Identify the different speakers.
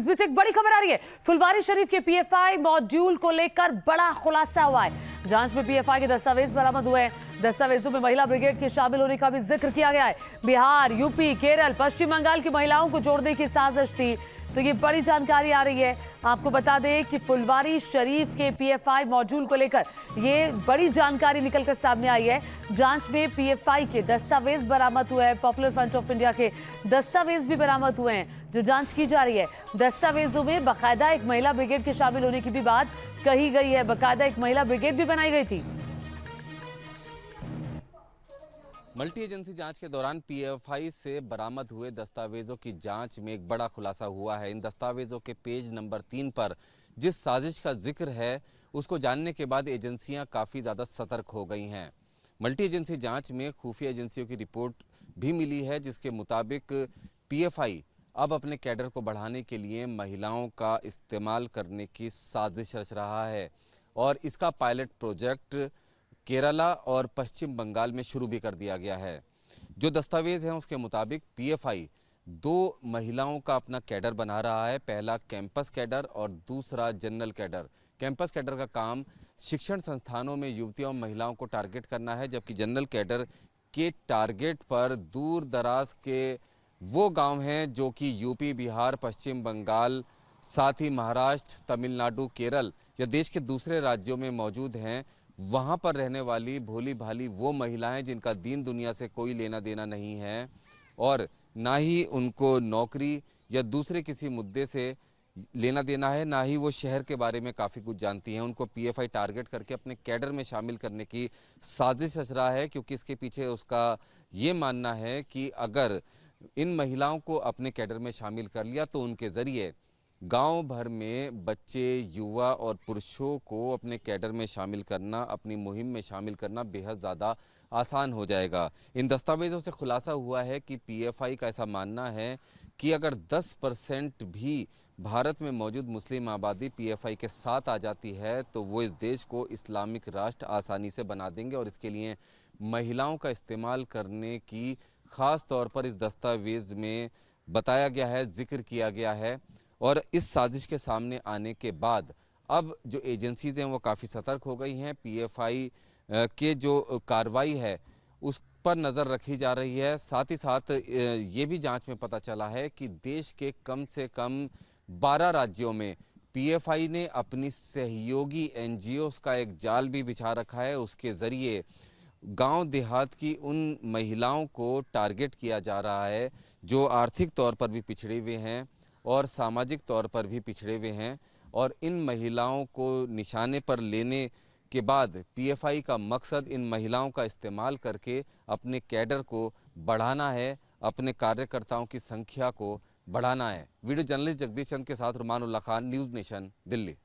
Speaker 1: बीच एक बड़ी खबर आ रही है। फुलवारी शरीफ के पीएफआई मॉड्यूल को लेकर बड़ा खुलासा हुआ है। जांच में पीएफआई के दस्तावेज बरामद हुए हैं। दस्तावेजों में महिला ब्रिगेड के शामिल होने का भी जिक्र किया गया है। बिहार, यूपी, केरल, पश्चिम बंगाल की महिलाओं को जोड़ने की साजिश थी। तो ये बड़ी जानकारी आ रही है। आपको बता दें कि फुलवारी शरीफ के पीएफआई मॉड्यूल को लेकर ये बड़ी जानकारी निकलकर सामने आई है। जांच में पीएफआई के दस्तावेज बरामद हुए हैं। पॉपुलर फ्रंट ऑफ इंडिया के दस्तावेज भी बरामद हुए हैं, जो जांच की जा रही है। दस्तावेजों में बाकायदा एक महिला ब्रिगेड के शामिल होने की भी बात कही गई है। बाकायदा एक महिला ब्रिगेड भी बनाई गई थी।
Speaker 2: मल्टी एजेंसी जांच के दौरान पीएफआई से बरामद हुए दस्तावेजों की जांच में एक बड़ा खुलासा हुआ है। इन दस्तावेजों के पेज नंबर 3 पर जिस साजिश का जिक्र है, उसको जानने के बाद एजेंसियां काफ़ी ज़्यादा सतर्क हो गई हैं। मल्टी एजेंसी जांच में खुफिया एजेंसियों की रिपोर्ट भी मिली है, जिसके मुताबिक पीएफआई अब अपने कैडर को बढ़ाने के लिए महिलाओं का इस्तेमाल करने की साजिश रच रहा है और इसका पायलट प्रोजेक्ट केरला और पश्चिम बंगाल में शुरू भी कर दिया गया है। जो दस्तावेज हैं उसके मुताबिक पीएफआई 2 महिलाओं का अपना कैडर बना रहा है। पहला कैंपस कैडर और दूसरा जनरल कैडर। कैंपस कैडर का काम शिक्षण संस्थानों में युवतियों और महिलाओं को टारगेट करना है, जबकि जनरल कैडर के टारगेट पर दूर दराज के वो गांव हैं जो कि यूपी, बिहार, पश्चिम बंगाल, साथ ही महाराष्ट्र, तमिलनाडु, केरल या देश के दूसरे राज्यों में मौजूद हैं। वहाँ पर रहने वाली भोली भाली वो महिलाएं जिनका दीन दुनिया से कोई लेना देना नहीं है और ना ही उनको नौकरी या दूसरे किसी मुद्दे से लेना देना है, ना ही वो शहर के बारे में काफ़ी कुछ जानती हैं। उनको पीएफआई टारगेट करके अपने कैडर में शामिल करने की साजिश रच रहा है, क्योंकि इसके पीछे उसका ये मानना है कि अगर इन महिलाओं को अपने कैडर में शामिल कर लिया तो उनके ज़रिए गांव भर में बच्चे, युवा और पुरुषों को अपने कैडर में शामिल करना, अपनी मुहिम में शामिल करना बेहद ज़्यादा आसान हो जाएगा। इन दस्तावेज़ों से खुलासा हुआ है कि पीएफआई का ऐसा मानना है कि अगर 10% भी भारत में मौजूद मुस्लिम आबादी पीएफआई के साथ आ जाती है तो वो इस देश को इस्लामिक राष्ट्र आसानी से बना देंगे और इसके लिए महिलाओं का इस्तेमाल करने की ख़ास तौर पर इस दस्तावेज़ में बताया गया है, जिक्र किया गया है। और इस साजिश के सामने आने के बाद अब जो एजेंसीज़ हैं वो काफ़ी सतर्क हो गई हैं। पीएफआई के जो कार्रवाई है उस पर नज़र रखी जा रही है। साथ ही साथ ये भी जांच में पता चला है कि देश के कम से कम 12 राज्यों में पीएफआई ने अपनी सहयोगी एनजीओज़ का एक जाल भी बिछा रखा है। उसके ज़रिए गांव देहात की उन महिलाओं को टारगेट किया जा रहा है जो आर्थिक तौर पर भी पिछड़े हुए हैं और सामाजिक तौर पर भी पिछड़े हुए हैं। और इन महिलाओं को निशाने पर लेने के बाद पीएफआई का मकसद इन महिलाओं का इस्तेमाल करके अपने कैडर को बढ़ाना है, अपने कार्यकर्ताओं की संख्या को बढ़ाना है। वीडियो जर्नलिस्ट जगदीश चंद के साथ रुमान उल्लाह खान, न्यूज़ नेशन, दिल्ली।